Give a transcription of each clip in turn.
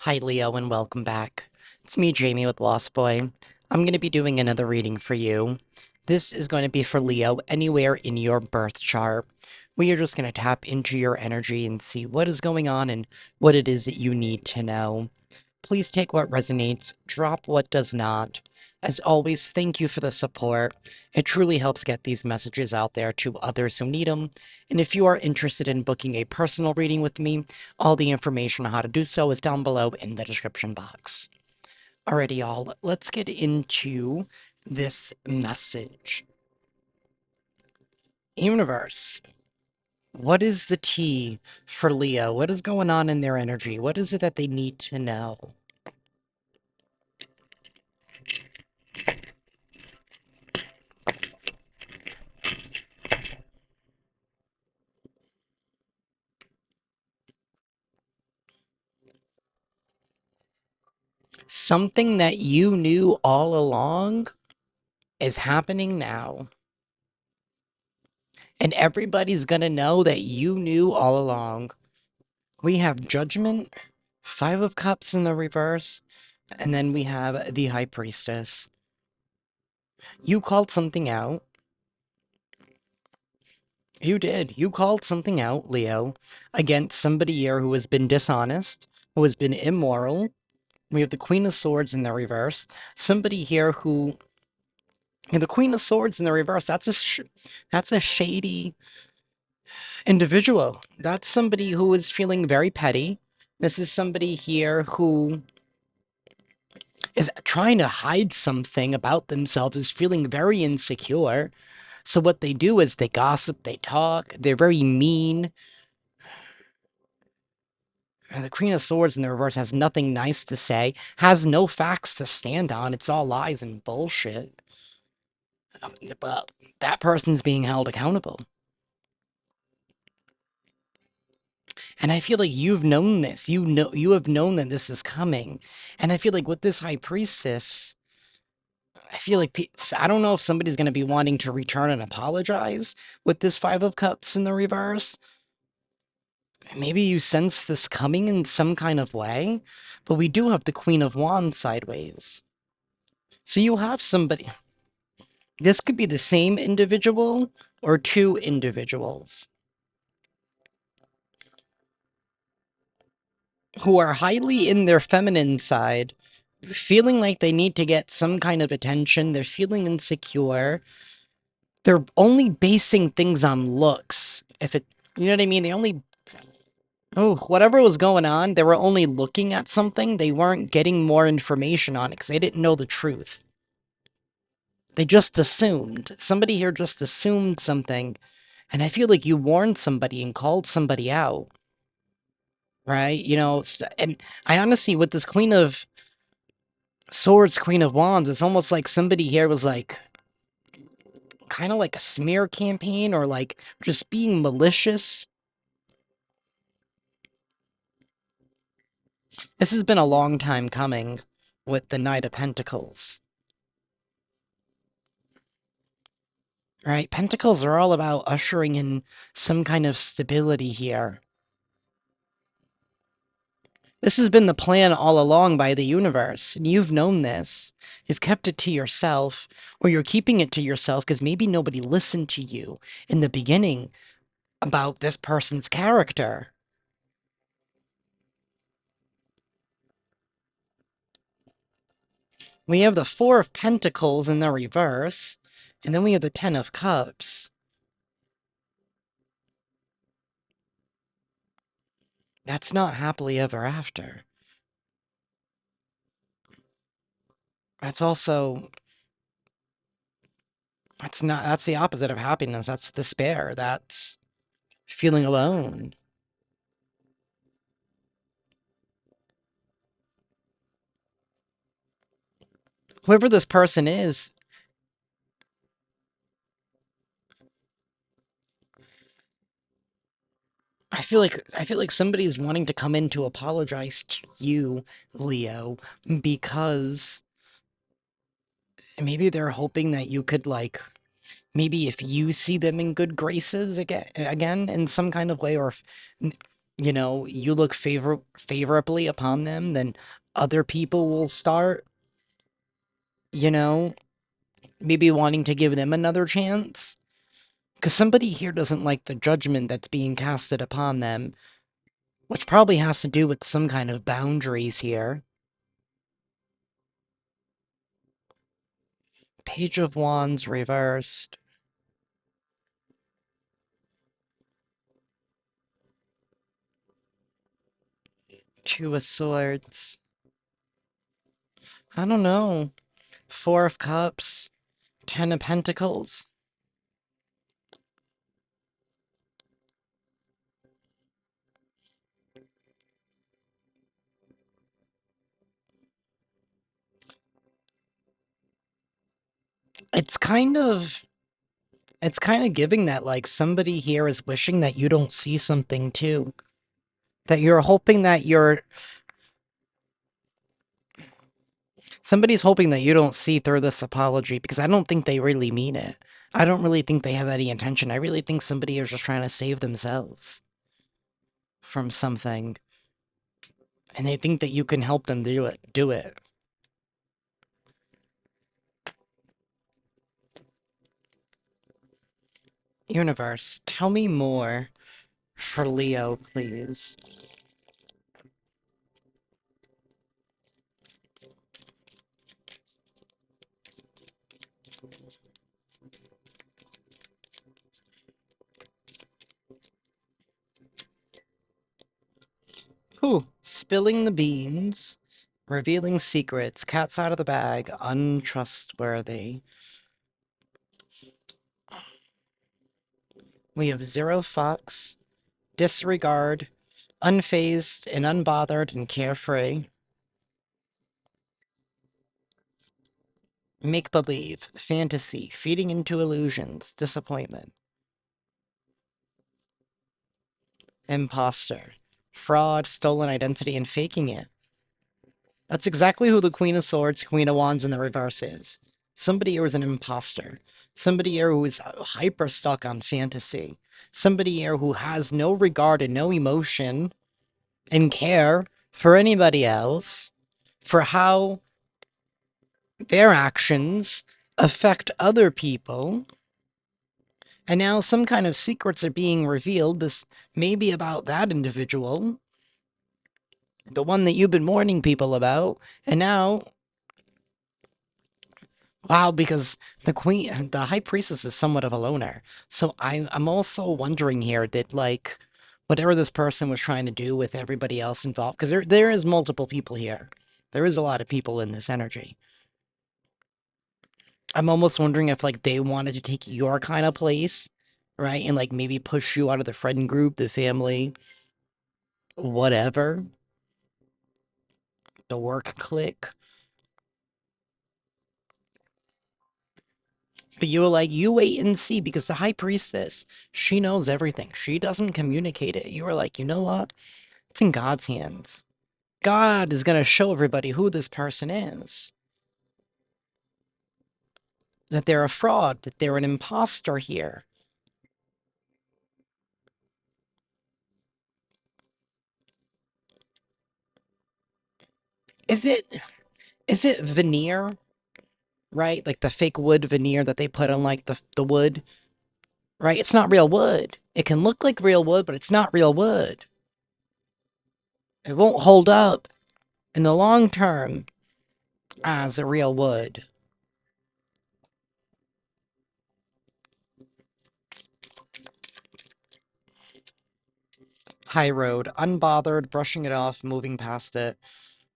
Hi, Leo, and welcome back. It's me, Jamie, with Lost Boy. I'm going to be doing another reading for you. This is going to be for Leo anywhere in your birth chart. We are just going to tap into your energy and see what is going on and what it is that you need to know. Please take what resonates, drop what does not. As always, thank you for the support. It truly helps get these messages out there to others who need them. And if you are interested in booking a personal reading with me, all the information on how to do so is down below in the description box. Alrighty, y'all, let's get into this message. Universe, what is the tea for Leo? What is going on in their energy? What is it that they need to know? Something that you knew all along is happening now. And everybody's gonna know that you knew all along. We have Judgment, Five of Cups in the reverse, and then we have the High Priestess. You called something out. You did. You called something out, Leo, against somebody here who has been dishonest, who has been immoral. We have the Queen of Swords in the reverse. Somebody here who... And the Queen of Swords in the reverse, that's a shady individual. That's somebody who is feeling very petty. This is somebody here who is trying to hide something about themselves, is feeling very insecure. So what they do is they gossip, they talk, they're very mean. The Queen of Swords in the reverse has nothing nice to say, has no facts to stand on. It's all lies and bullshit. But that person's being held accountable. And I feel like you've known this. You have known that this is coming. And I feel like with this High Priestess, I feel like I don't know if somebody's going to be wanting to return and apologize with this Five of Cups in the reverse. Maybe you sense this coming in some kind of way, but we do have the Queen of Wands sideways. So you have somebody. This could be the same individual or two individuals who are highly in their feminine side, feeling like they need to get some kind of attention. They're feeling insecure. They're only basing things on looks. If it, you know what I mean? They only, oh, whatever was going on, they were only looking at something. They weren't getting more information on it because they didn't know the truth. They just assumed. Somebody here just assumed something. And I feel like you warned somebody and called somebody out. Right? You know, and I honestly, with this Queen of Swords, Queen of Wands, it's almost like somebody here was like, kind of like a smear campaign or like just being malicious. This has been a long time coming with the Knight of Pentacles. Right? Pentacles are all about ushering in some kind of stability here. This has been the plan all along by the universe, and you've known this. You've kept it to yourself, or you're keeping it to yourself because maybe nobody listened to you in the beginning about this person's character. We have the Four of Pentacles in the reverse, and then we have the Ten of Cups. That's not happily ever after. That's also, that's the opposite of happiness. That's despair. That's feeling alone. Whoever this person is, I feel like somebody's wanting to come in to apologize to you, Leo, because maybe they're hoping that you could like maybe if you see them in good graces again in some kind of way, or if you look favorably upon them, then other people will start, you know, maybe wanting to give them another chance. Because somebody here doesn't like the judgment that's being casted upon them, which probably has to do with some kind of boundaries here. Page of Wands reversed. Two of Swords. I don't know. Four of Cups. Ten of Pentacles. It's kind of it's kind of giving that like somebody here is wishing that you don't see something too. That you're hoping that you're somebody's hoping that you don't see through this apology because I don't think they really mean it. I don't really think they have any intention. I really think somebody is just trying to save themselves from something and they think that you can help them do it. Do it. Universe, tell me more for Leo, please. Whew. Spilling the beans, revealing secrets, cat's out of the bag, untrustworthy. We have zero fucks, disregard, unfazed and unbothered and carefree. Make believe, fantasy, feeding into illusions, disappointment. Imposter, fraud, stolen identity, and faking it. That's exactly who the Queen of Swords, Queen of Wands in the reverse is. Somebody who is an imposter. Somebody here who is hyper stuck on fantasy. Somebody here who has no regard and no emotion and care for anybody else, for how their actions affect other people. And now some kind of secrets are being revealed. This may be about that individual, the one that you've been warning people about. And now, wow, because the high priestess is somewhat of a loner. So I'm also wondering here that, like, whatever this person was trying to do with everybody else involved, because there is multiple people here. There is a lot of people in this energy. I'm almost wondering if, like, they wanted to take your kind of place, right? And, like, maybe push you out of the friend group, the family, whatever, the work clique. But you were like, you wait and see, because the high priestess, she knows everything. She doesn't communicate it. You were like, you know what? It's in God's hands. God is going to show everybody who this person is. That they're a fraud, that they're an imposter here. Is it is it veneer, right? Like the fake wood veneer that they put on like the wood, right? It's not real wood. It can look like real wood, but it's not real wood. It won't hold up in the long term as a real wood. High road, unbothered, brushing it off, moving past it.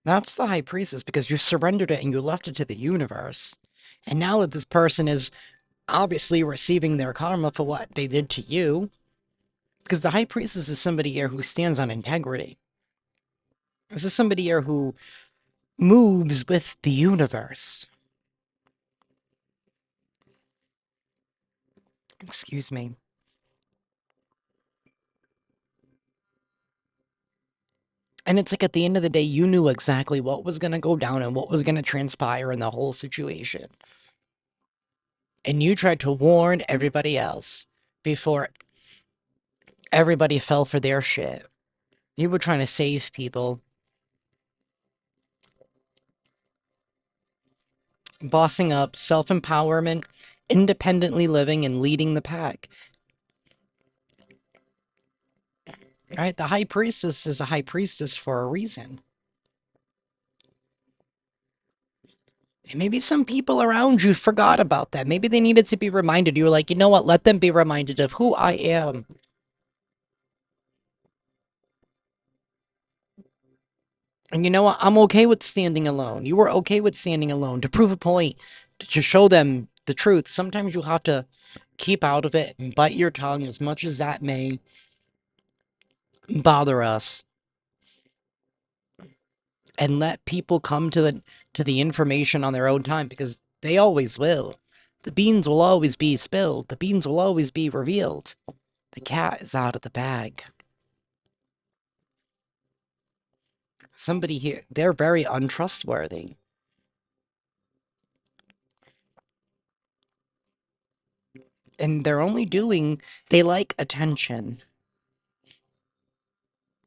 That's the high priestess because you surrendered it and you left it to the universe. And now that this person is obviously receiving their karma for what they did to you, because the high priestess is somebody here who stands on integrity. This is somebody here who moves with the universe. Excuse me. And it's like at the end of the day, you knew exactly what was going to go down and what was going to transpire in the whole situation. And you tried to warn everybody else before everybody fell for their shit. You were trying to save people. Bossing up, self-empowerment, independently living, and leading the pack. Right? The high priestess is a high priestess for a reason. And maybe some people around you forgot about that. Maybe they needed to be reminded. You were like, you know what? Let them be reminded of who I am. And you know what? I'm okay with standing alone. You were okay with standing alone to prove a point, to show them the truth. Sometimes you have to keep out of it and bite your tongue as much as that may bother us and let people come to the information on their own time because they always will. The beans will always be spilled. The beans will always be revealed. The cat is out of the bag. Somebody here, they're very untrustworthy. And they're only doing, they like attention,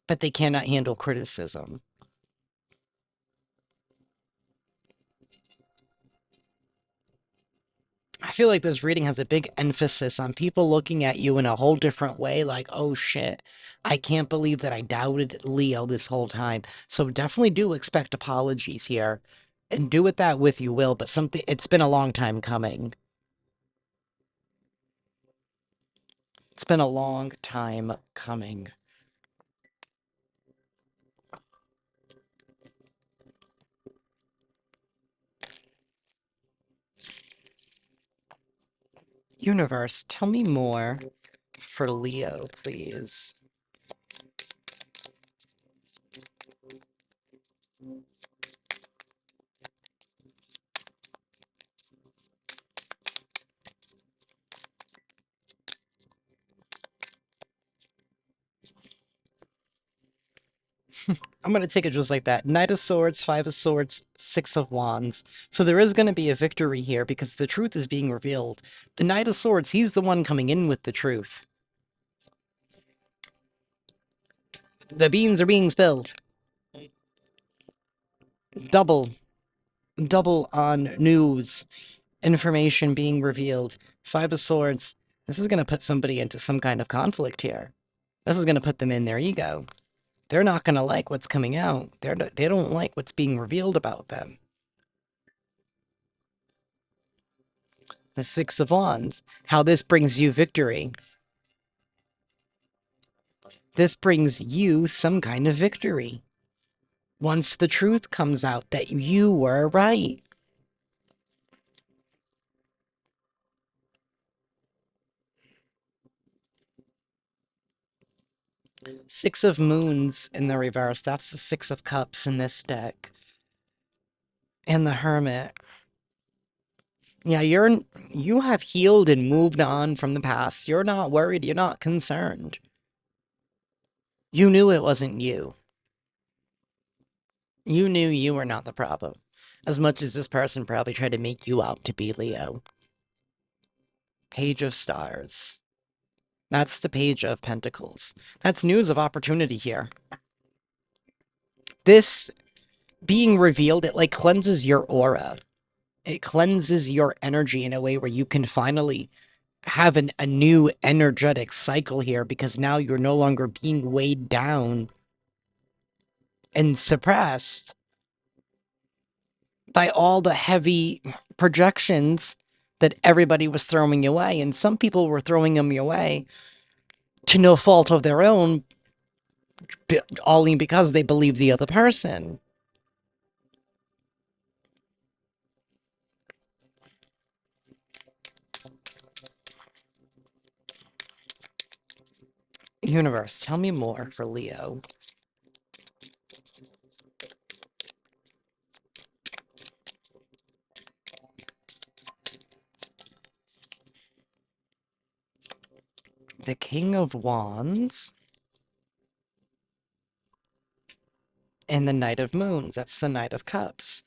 but they cannot handle criticism. I feel like this reading has a big emphasis on people looking at you in a whole different way, like, oh shit, I can't believe that I doubted Leo this whole time. So definitely do expect apologies here. And do with that with you will, but something it's been a long time coming. It's been a long time coming. Universe, tell me more for Leo, please. I'm gonna take it just like that. Knight of Swords, Five of Swords, Six of Wands. So there is gonna be a victory here because the truth is being revealed. The Knight of Swords, he's the one coming in with the truth. The beans are being spilled. Double. Double on news. Information being revealed. Five of Swords. This is gonna put somebody into some kind of conflict here. This is gonna put them in their ego. They're not gonna like what's coming out. They don't like what's being revealed about them. The Six of Wands. How this brings you victory. This brings you some kind of victory. Once the truth comes out that you were right. Six of Moons in the reverse. That's the Six of Cups in this deck. And the Hermit. Yeah, you have healed and moved on from the past. You're not worried. You're not concerned. You knew it wasn't you. You knew you were not the problem. As much as this person probably tried to make you out to be Leo. Page of Stars. That's the Page of Pentacles. That's news of opportunity here. This being revealed, it like cleanses your aura. It cleanses your energy in a way where you can finally have a new energetic cycle here because now you're no longer being weighed down and suppressed by all the heavy projections that everybody was throwing away. And some people were throwing them away to no fault of their own, only because they believe the other person. Universe, tell me more for Leo. The King of Wands and the Knight of Moons. That's the Knight of Cups.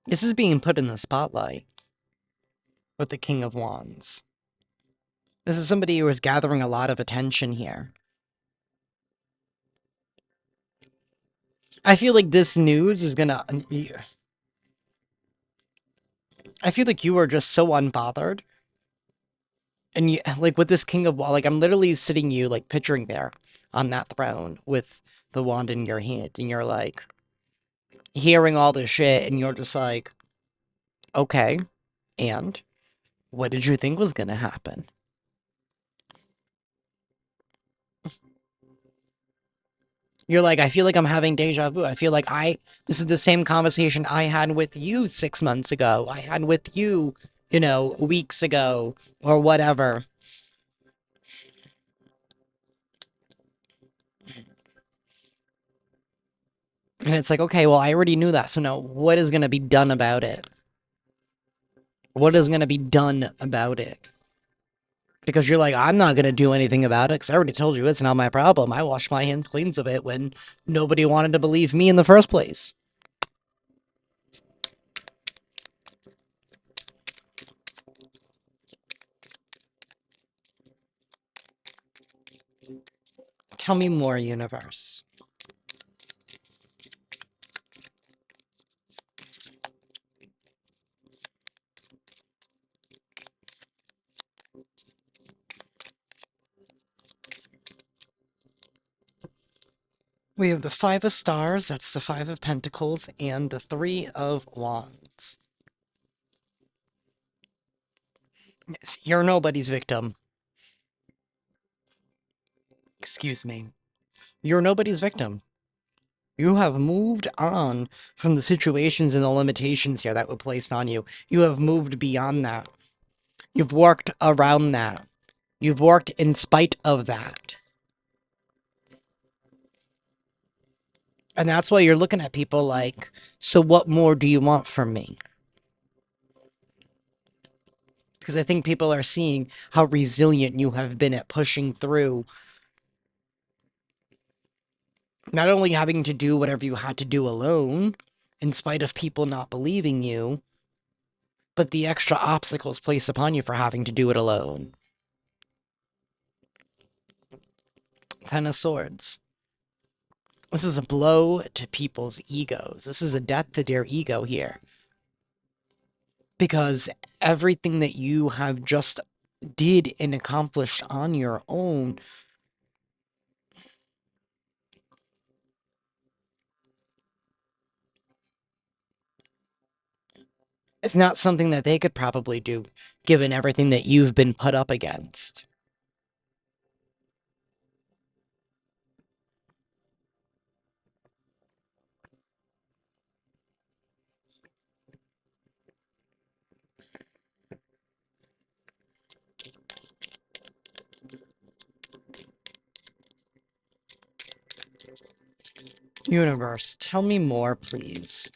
This is being put in the spotlight with the King of Wands. This is somebody who is gathering a lot of attention here. I feel like this news is gonna... I feel like you are just so unbothered. And you, like, with this King of Wands, like, I'm literally sitting you, like, picturing there on that throne with the wand in your hand, and you're, like, hearing all this shit, and you're just like, okay, and what did you think was gonna happen? You're like, I feel like I'm having deja vu. I feel like this is the same conversation I had with you 6 months ago. I had with you, weeks ago, or whatever. And it's like, okay, well, I already knew that. So now what is going to be done about it? What is going to be done about it? Because you're like, I'm not going to do anything about it because I already told you it's not my problem. I washed my hands clean of it when nobody wanted to believe me in the first place. Tell me more, universe. We have the Five of Stars, that's the Five of Pentacles, and the Three of Wands. Yes, you're nobody's victim. Excuse me. You're nobody's victim. You have moved on from the situations and the limitations here that were placed on you. You have moved beyond that. You've worked around that. You've worked in spite of that. And that's why you're looking at people like, so what more do you want from me? Because I think people are seeing how resilient you have been at pushing through. Not only having to do whatever you had to do alone, in spite of people not believing you, but the extra obstacles placed upon you for having to do it alone. Ten of Swords. This is a blow to people's egos. This is a death to their ego here. Because everything that you have just did and accomplished on your own, it's not something that they could probably do, given everything that you've been put up against. Universe, tell me more, please.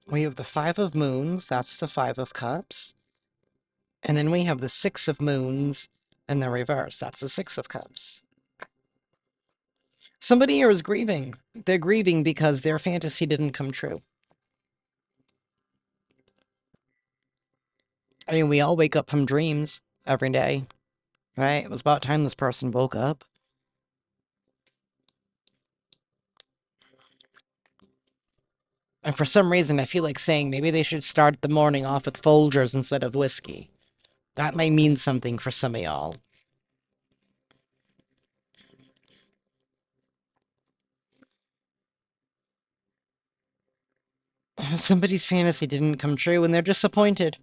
We have the Five of Moons, that's the Five of Cups. And then we have the Six of Moons in the reverse, that's the Six of Cups. Somebody here is grieving. They're grieving because their fantasy didn't come true. I mean, we all wake up from dreams every day, right? It was about time this person woke up. And for some reason, I feel like saying maybe they should start the morning off with Folgers instead of whiskey. That might mean something for some of y'all. Somebody's fantasy didn't come true and they're disappointed.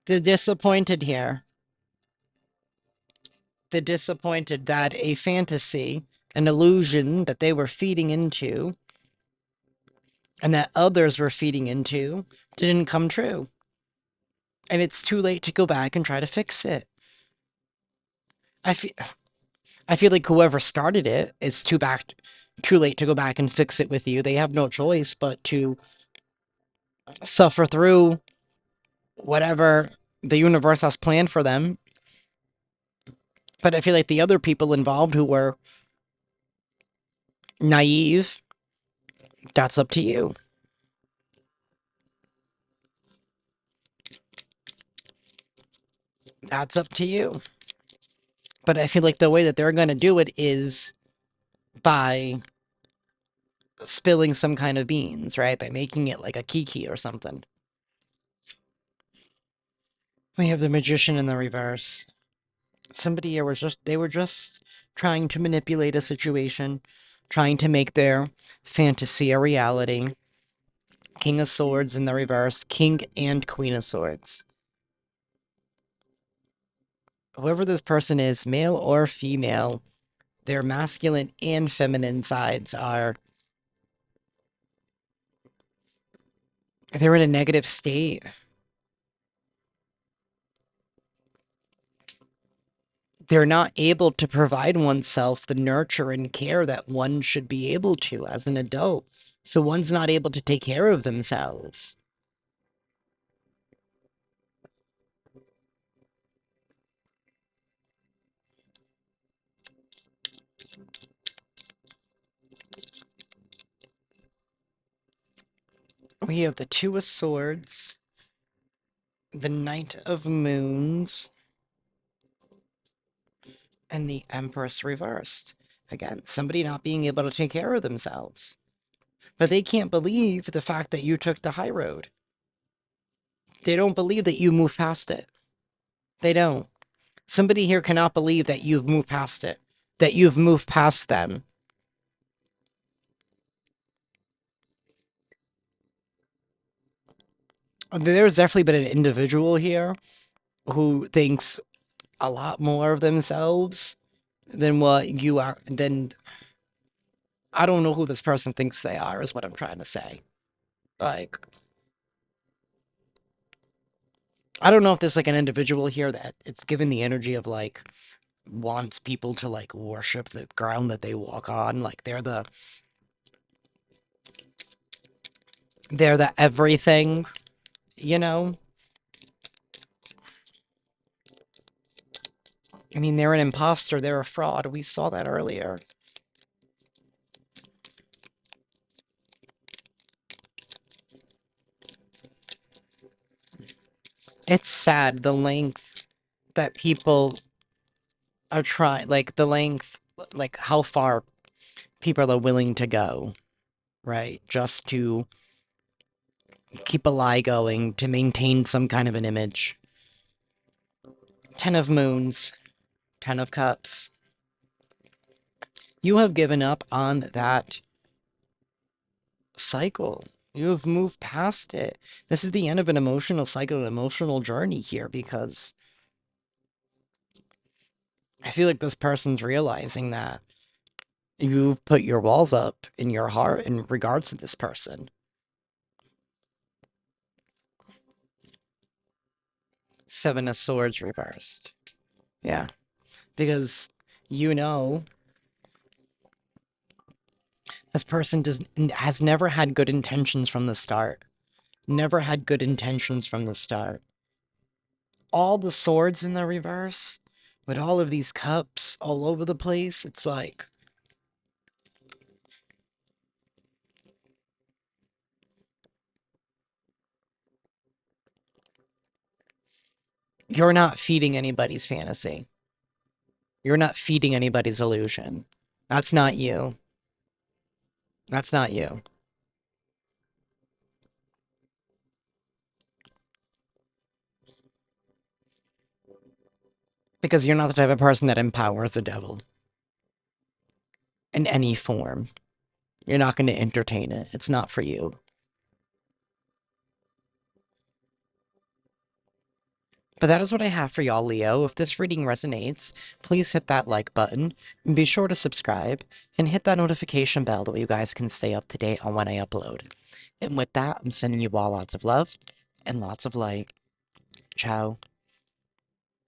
They're disappointed here. They're disappointed that a fantasy, an illusion that they were feeding into, and that others were feeding into, didn't come true. And it's too late to go back and try to fix it. I feel, I feel like whoever started it is too late to go back and fix it with you. They have no choice but to suffer through whatever the universe has planned for them. But I feel like the other people involved who were Naive, that's up to you. That's up to you. But I feel like the way that they're going to do it is by spilling some kind of beans, right? By making it like a kiki or something. We have the magician in the reverse. Somebody here was just, they were just trying to manipulate a situation, trying to make their fantasy a reality. King of Swords in the reverse, King and Queen of Swords. Whoever this person is, male or female, their masculine and feminine sides are, they're in a negative state. They're not able to provide oneself the nurture and care that one should be able to as an adult. So one's not able to take care of themselves. We have the Two of Swords, the Knight of Moons, and the Empress reversed. Again, somebody not being able to take care of themselves. But they can't believe the fact that you took the high road. They don't believe that you moved past it. They don't. Somebody here cannot believe that you've moved past it, that you've moved past them. There's definitely been an individual here who thinks a lot more of themselves than what you are. Then I don't know who this person thinks they are, is what I'm trying to say. Like, I don't know if there's like an individual here that it's given the energy of like wants people to like worship the ground that they walk on. Like they're the everything, you know? I mean, they're an imposter, they're a fraud. We saw that earlier. It's sad the length that people are trying, like the length, like how far people are willing to go, right? Just to keep a lie going, to maintain some kind of an image. Ten of Moons, Ten of Cups. You have given up on that cycle. You have moved past it. This is the end of an emotional cycle, an emotional journey here, because I feel like this person's realizing that you've put your walls up in your heart in regards to this person. Seven of Swords reversed. Yeah, because you know this person has never had good intentions from the start. Never had good intentions from the start. All the swords in the reverse, with all of these cups all over the place, it's like you're not feeding anybody's fantasy. You're not feeding anybody's illusion. That's not you. That's not you. Because you're not the type of person that empowers the devil in any form. You're not going to entertain it. It's not for you. But that is what I have for y'all, Leo. If this reading resonates, please hit that like button, and be sure to subscribe, and hit that notification bell that you guys can stay up to date on when I upload. And with that, I'm sending you all lots of love and lots of light. Ciao.